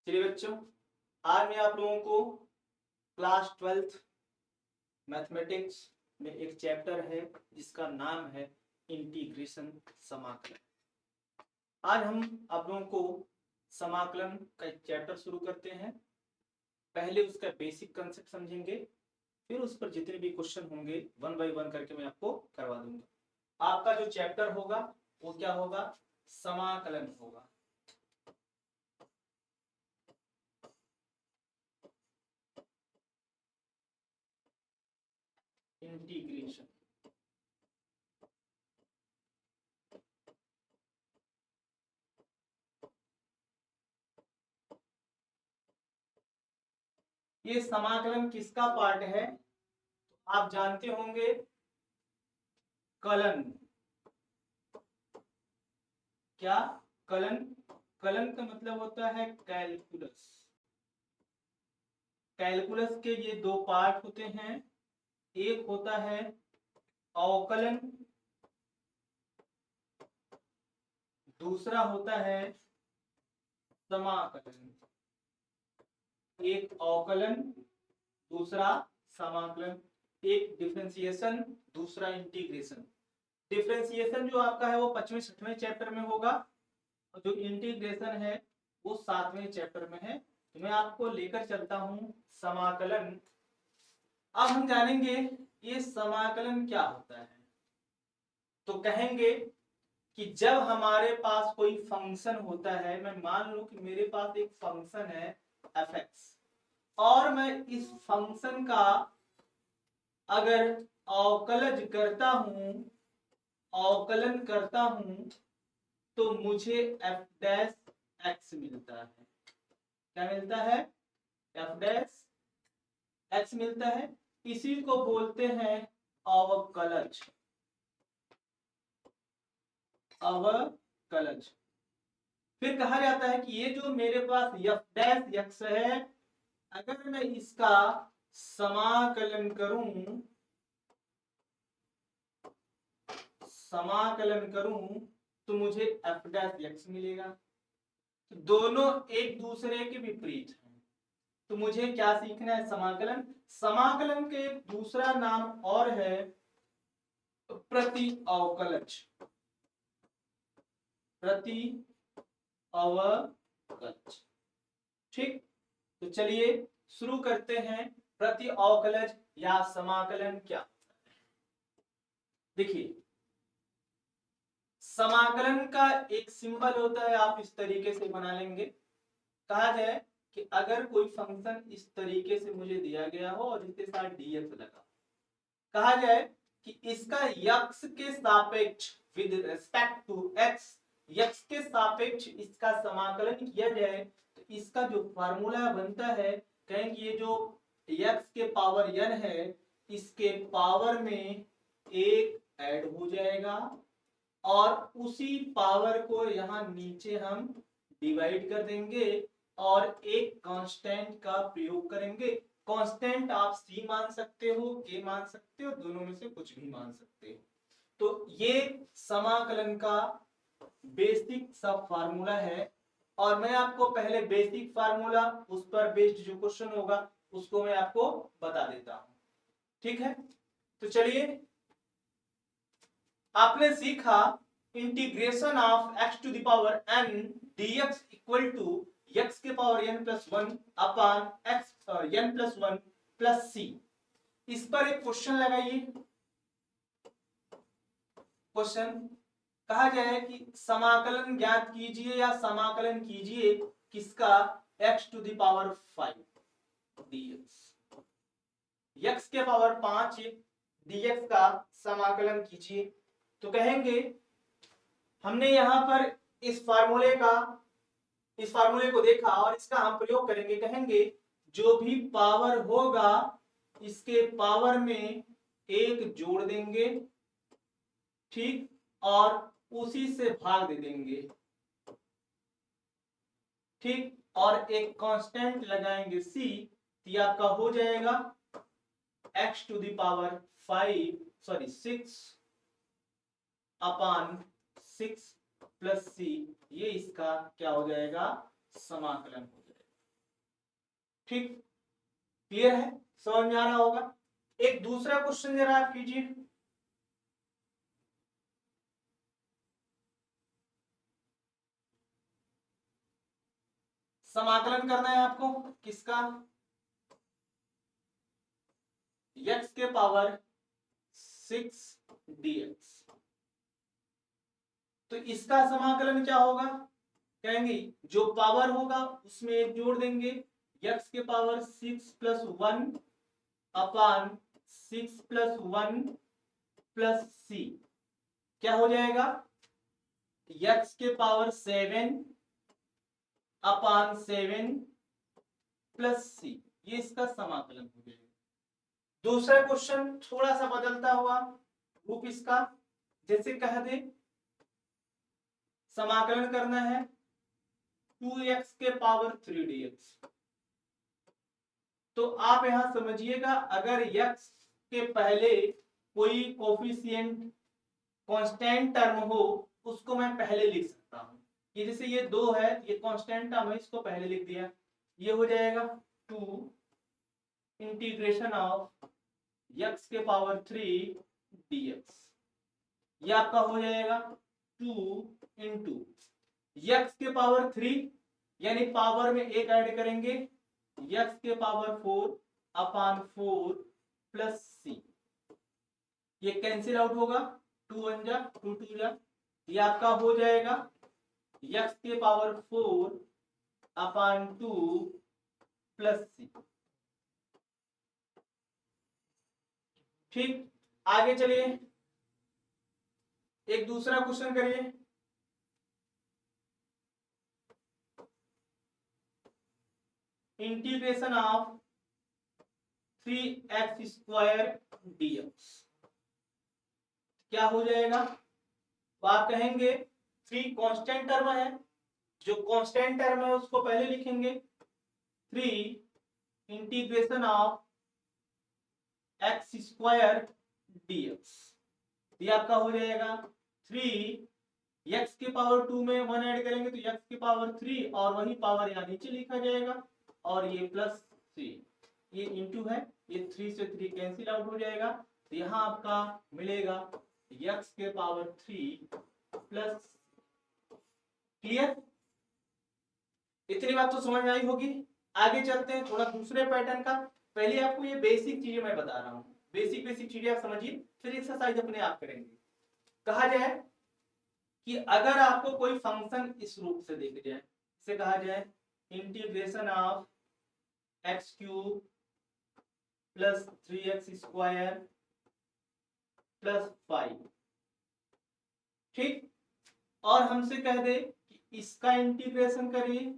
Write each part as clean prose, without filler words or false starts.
चलिए बच्चों, आज मैं आप लोगों को क्लास 12th मैथमेटिक्स में एक चैप्टर है जिसका नाम है इंटीग्रेशन, समाकलन। आज हम आप लोगों को समाकलन का एक चैप्टर शुरू करते हैं। पहले उसका बेसिक कंसेप्ट समझेंगे, फिर उस पर जितने भी क्वेश्चन होंगे वन बाय वन करके मैं आपको करवा दूंगा। आपका जो चैप्टर होगा वो क्या होगा? समाकलन होगा। इंटीग्रेशन। ये समाकलन किसका पार्ट है? आप जानते होंगे कलन। क्या? कलन। कलन का मतलब होता है कैलकुलस। कैलकुलस के ये दो पार्ट होते हैं, एक होता है अवकलन, दूसरा होता है समाकलन। एक अवकलन, दूसरा समाकलन। एक डिफरेंशिएशन, दूसरा इंटीग्रेशन। डिफरेंशिएशन जो आपका है वो 5वें 6वें चैप्टर में होगा, और जो इंटीग्रेशन है वो 7वें चैप्टर में है। तो मैं आपको लेकर चलता हूं समाकलन। अब हम जानेंगे ये समाकलन क्या होता है। तो कहेंगे कि जब हमारे पास कोई फंक्शन होता है, मैं मान लूं कि मेरे पास एक फंक्शन है fx, और मैं इस फंक्शन का अगर अवकलन करता हूं तो मुझे f डैश x मिलता है। क्या मिलता है? f डैश x मिलता है। इसी को बोलते हैं अवकलज। अवकलज। फिर कहा जाता है कि ये जो मेरे पास f डैश x है, अगर मैं इसका समाकलन करूं तो मुझे f डैश x मिलेगा। तो दोनों एक दूसरे के विपरीत हैं। तो मुझे क्या सीखना है? समाकलन। समाकलन के एक दूसरा नाम और है प्रति अवकलज। प्रति अवकलज। ठीक, तो चलिए शुरू करते हैं। प्रति अवकलज या समाकलन क्या होता है? देखिए, समाकलन का एक सिंबल होता है, आप इस तरीके से बना लेंगे। कहा जाए कि अगर कोई फंक्शन इस तरीके से मुझे दिया गया हो और इसके साथ dx लगा, कहा जाए कि इसका x के सापेक्ष विद रिस्पेक्ट टू x के सापेक्ष इसका समाकलन किया जाए तो इसका जो फार्मूला बनता है, कहेंगे ये जो x के पावर n है, इसके पावर में एक ऐड हो जाएगा और उसी पावर को यहाँ नीचे हम डिवाइड कर देंगे और एक कांस्टेंट का प्रयोग करेंगे। कांस्टेंट आप c मान सकते हो, k मान सकते हो, दोनों में से कुछ भी मान सकते हो। तो ये समाकलन का बेसिक सब फार्मूला है, और मैं आपको पहले बेसिक फार्मूला, उस पर बेस्ड जो क्वेश्चन होगा उसको मैं आपको बता देता हूं। ठीक है, तो चलिए, आपने सीखा integration of x to the power n dx equal to x के power n plus 1 upon x n plus 1 plus c। इस पर एक क्वेश्चन लगाइए। क्वेश्चन कहा जाए कि समाकलन ज्ञात कीजिए या समाकलन कीजिए किसका? x to the power 5 dx। x के पावर 5 dx का समाकलन कीजिए। तो कहेंगे, हमने यहां पर इस फार्मूले को देखा और इसका हम प्रयोग करेंगे। कहेंगे जो भी पावर होगा इसके पावर में एक जोड़ देंगे, ठीक, और उसी से भाग दे देंगे, ठीक, और एक कांस्टेंट लगाएंगे c। तो आपका हो जाएगा x to the power 6 upon 6 plus c। ये इसका क्या हो जाएगा? समाकलन हो जाएगा। ठीक, क्लियर है, समझ में आ रहा होगा। एक दूसरा क्वेश्चन जरा आप कीजिए। समाकलन करना है आपको किसका, x के पावर 6 dx। तो इसका समाकलन क्या होगा, कहेंगे जो पावर होगा उसमें एक जोड़ देंगे, x के पावर 6 प्लस 1 अपान 6 प्लस 1 प्लस c, क्या हो जाएगा, x के पावर 7 अपान 7 प्लस c, ये इसका समाकलन हो जाएगा। दूसरा क्वेश्चन थोड़ा सा बदलता हुआ रूप इसका, जैसे कह दे समाकलन करना है 2x के पावर 3 dx। तो आप यहां समझिएगा, अगर x के पहले कोई कोफिशिएंट कांस्टेंट टर्म हो उसको मैं पहले लिख सकता हूं, ये जैसे ये 2 है, ये कांस्टेंट टर्म है, इसको पहले लिख दिया, ये हो जाएगा 2 इंटीग्रेशन ऑफ x के पावर 3 dx। ये आपका हो जाएगा 2 इंटू x के पावर 3, यानी पावर में एक ऐड करेंगे, x के पावर 4 अपान 4 प्लस c, ये कैंसिल आउट होगा, 2 1 जा 2 2 जा, ये आपका हो जाएगा x के पावर 4 अपान 2 प्लस c। ठीक, आगे चलिए एक दूसरा क्वेश्चन करिए। Integration of 3x square dx, क्या हो जाएगा, तो आप कहेंगे 3 कांस्टेंट टर्म है, जो कांस्टेंट टर्म है उसको पहले लिखेंगे, 3 integration of x square dx, ये आपका हो जाएगा 3 x के पावर 2 में 1 ऐड करेंगे तो x के पावर 3 और वही पावर यहाँ नीचे लिखा जाएगा, और ये प्लस 3, ये इंटू है, ये 3 से 3 कैंसिल आउट हो जाएगा, तो यहाँ आपका मिलेगा x के पावर 3 प्लस। क्लियर, इतनी बात तो समझ में आई होगी। आगे चलते हैं थोड़ा दूसरे पैटर्न का, पहले आपको ये बेसिक चीजें मैं बता रहा हूँ, बेसिक बेसिक चीजें आप समझिए, फिर एक्सरसाइज अपने आप करेंगे। कहा जाए कि अगर आपको कोई फंक्शन इस रूप से दिख जाए, इसे कहा जाए integration of x cube plus 3x square plus 5, ठीक, और हमसे कह दे कि इसका इंटीग्रेशन करिए,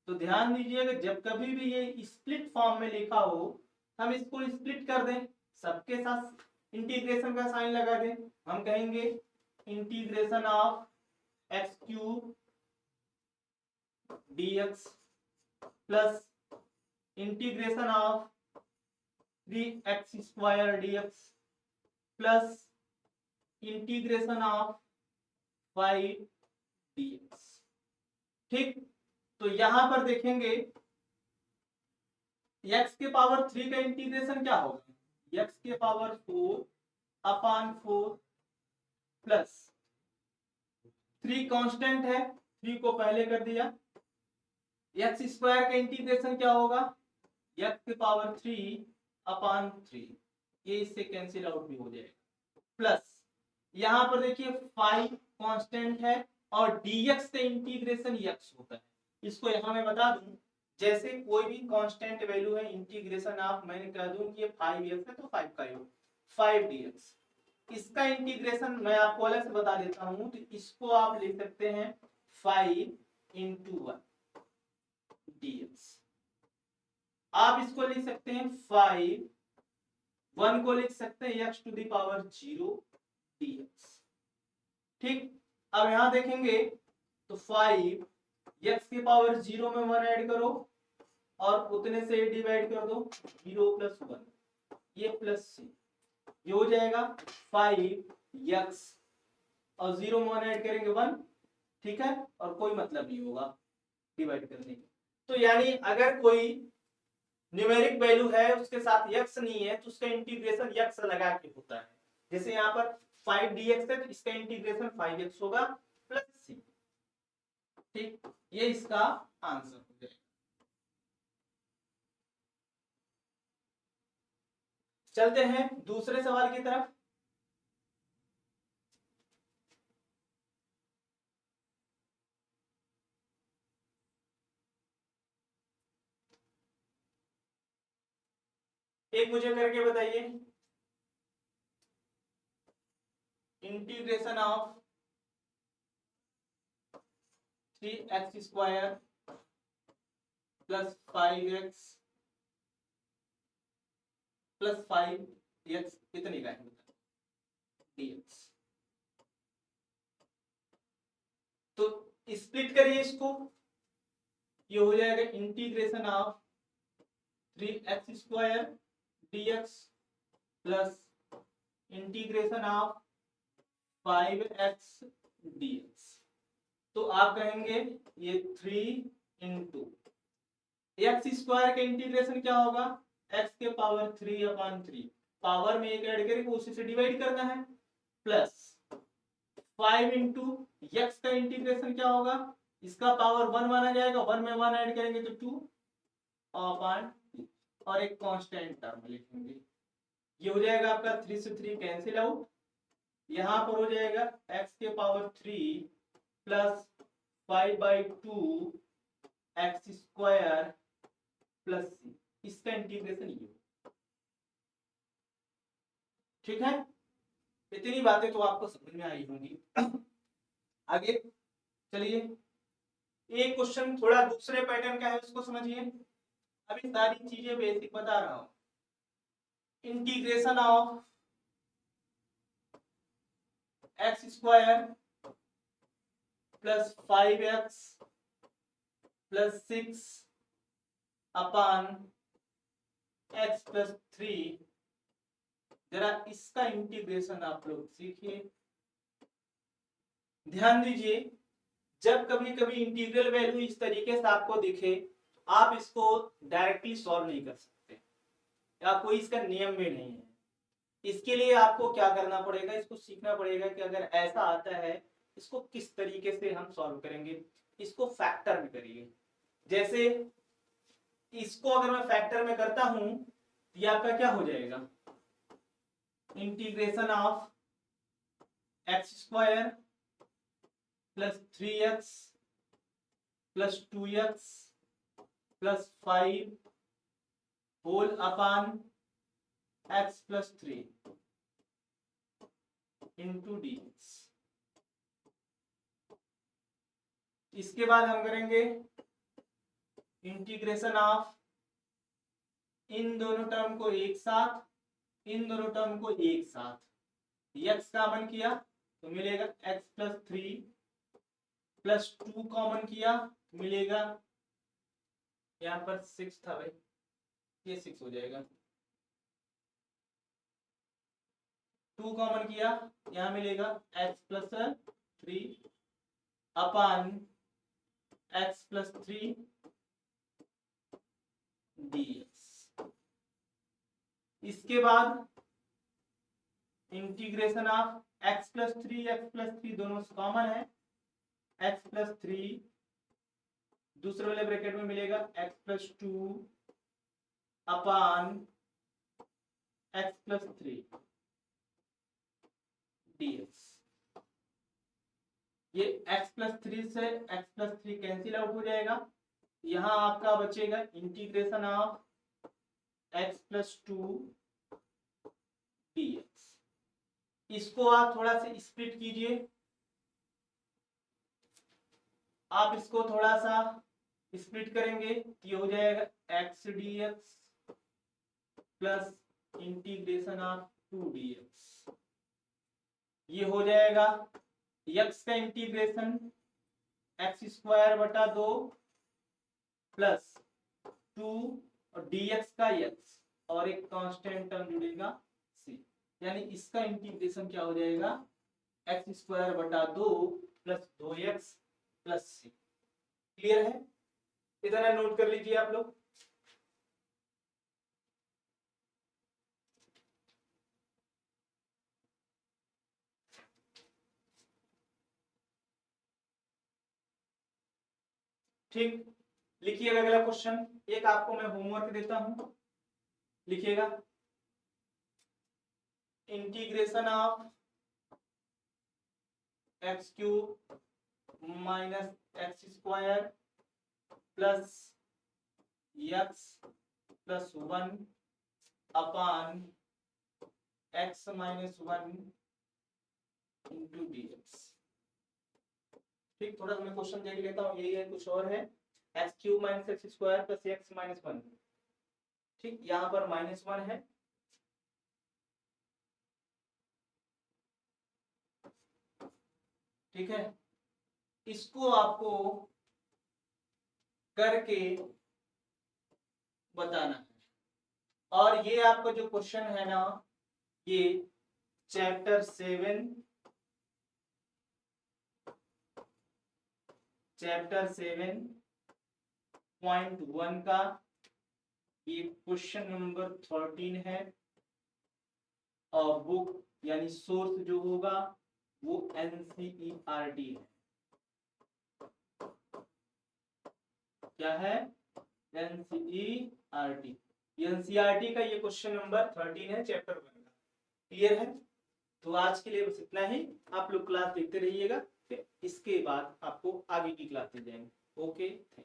तो ध्यान दीजिएगा जब कभी भी ये स्प्लिट फॉर्म में लिखा हो, हम इसको स्प्लिट कर दें, सबके साथ इंटीग्रेशन का साइन लगा दें, हम कहेंगे integration of x cube dx plus integration of 3x square dx plus integration of 5 dx। ठीक, तो यहां पर देखेंगे x के पावर 3 का इंटीग्रेशन क्या होगा, x के पावर 4 अपान 4 प्लस 3 कांस्टेंट है, 3 को पहले कर दिया, x स्क्वायर का इंटीग्रेशन क्या होगा, x के पावर 3 अपान 3, ये इससे कैंसिल आउट भी हो जाएगा, प्लस यहां पर देखिए 5 कांस्टेंट है और dx का इंटीग्रेशन x होता है। इसको यहां मैं बता दूं, जैसे कोई भी कांस्टेंट वैल्यू है, इंटीग्रेशन आप मैंने कह दूं कि ये 5x है तो 5 का योग 5 dx, इसका इंटीग्रेशन मैं आपको अलग से बता देता हूं, तो इसको आप लिख सकते हैं 5 इंटू 1 dx, आप इसको लिख सकते हैं 5, 1 को लिख सकते हैं x to the power 0 dx। ठीक, अब यहां देखेंगे तो 5 x के पावर 0 में 1 ऐड करो और उतने से डिवाइड कर दो, 0 प्लस 1, ये प्लस c, ये हो जाएगा 5x और 0 में 1 ऐड करेंगे 1, ठीक है, और कोई मतलब नहीं होगा डिवाइड करने का। तो यानी अगर कोई न्यूमेरिक वैल्यू है उसके साथ यक्स नहीं है तो उसका इंटीग्रेशन यक्स लगा के होता है। जैसे यहाँ पर 5dx है तो इसका इंटीग्रेशन 5x होगा प्लस c। ठीक, ये इसका आंसर हो जाएगा। चलते हैं दूसरे सवाल की तरफ। एक मुझे करके बताइए, integration of 3x² plus 5x plus 5x कितने का है dx। तो स्प्लिट करिए इसको, ये हो जाएगा integration of 3x² dx plus integration of 5x dx। तो आप कहेंगे ये 3 इंटू x² का इंटीग्रेशन क्या होगा, x के पावर 3/3, पावर में एक ऐड करके उसी से डिवाइड करना है, प्लस 5 इंटू x का इंटीग्रेशन क्या होगा, इसका पावर 1 माना जाएगा, 1 में 1 ऐड करेंगे तो 2/2 और एक कांस्टेंट टर्म लिखेंगे। ये हो जाएगा आपका 3 से 3 कैंसिल आउट, यहाँ पर हो जाएगा x के power 3 plus 5/2 x² plus c, इसका इंटीग्रेशन ये। ठीक है, इतनी बातें तो आपको समझ में आई होंगी। आगे चलिए, एक क्वेश्चन थोड़ा दूसरे पैटर्न का है, उसको समझिए। अभी सारी चीजें बेसिक बता रहा हूं। Integration of x² plus 5x plus 6 upon x plus 3, जरा इसका इंटीग्रेशन आप लोग सीखिए। ध्यान दीजिए, जब कभी कभी इंटीग्रल वैल्यू इस तरीके से आपको दिखे तो आप इसको डायरेक्टली सॉल्व नहीं कर सकते, या कोई इसका नियम भी नहीं है। इसके लिए आपको क्या करना पड़ेगा, इसको सीखना पड़ेगा कि अगर ऐसा आता है इसको किस तरीके से हम सॉल्व करेंगे। इसको फैक्टर में करिए। जैसे इसको अगर मैं फैक्टर में करता हूं तो ये आपका क्या हो जाएगा, integration of x² plus 3x plus 2x plus 5 whole upon x plus 3 into dx। इसके बाद हम करेंगे इंटीग्रेशन ऑफ इन दोनों टर्म को एक साथ, इन दोनों टर्म को एक साथ, x कॉमन किया तो मिलेगा x प्लस 3 प्लस 2 कॉमन किया तो मिलेगा, यहाँ पर 6 था भाई, ये 6 हो जाएगा, 2 कॉमन किया यहाँ मिलेगा x प्लस 3 अपान x प्लस 3 dx। इसके बाद इंटीग्रेशन ऑफ x प्लस 3 दोनों कॉमन है, x प्लस 3 दूसरे वाले ब्रैकेट में मिलेगा x प्लस 2 अपान x प्लस 3 dx। ये x प्लस 3 से x प्लस 3 कैंसिल आउट हो जाएगा, यहाँ आपका बचेगा integration of x plus 2 dx। इसको आप थोड़ा सा स्प्लिट कीजिए, आप इसको थोड़ा सा स्प्लिट करेंगे, ये हो जाएगा x dx plus integration of 2 dx। ये हो जाएगा x का इंटीग्रेशन x² बटा 2 प्लस 2 और dx का x और एक कांस्टेंट टर्म जुड़ेगा c, यानी इसका इंटीग्रेशन क्या हो जाएगा, x² बटा 2 plus 2x plus c। Clear है, इतना नोट कर लीजिए आप लोग। ठीक, लिखिएगा अगला क्वेश्चन। एक आपको मैं होमवर्क देता हूं, लिखिएगा integration of x cube minus x square plus x plus 1 upon x minus 1 into D x. ठीक, थोड़ा सा मैं क्वेश्चन देख लेता हूँ, यही है कुछ और है। X cube minus x square plus x minus 1। ठीक, यहाँ पर -1 है, ठीक है, इसको आपको करके बताना है। और ये आपका जो क्वेश्चन है ना, ये चैप्टर 7.1 का ये क्वेश्चन नंबर 13 है। और बुक यानी सोर्स जो होगा वो एनसीईआरटी है। क्या है? एनसीईआरटी। एनसीईआरटी का ये क्वेश्चन नंबर 13 है चैप्टर 1 का। क्लियर है? तो आज के लिए बस इतना ही। आप लोग क्लास देखते रहिएगा, फिर इसके बाद आपको आगे की क्लास दी जाएंगे। Okay, thank you.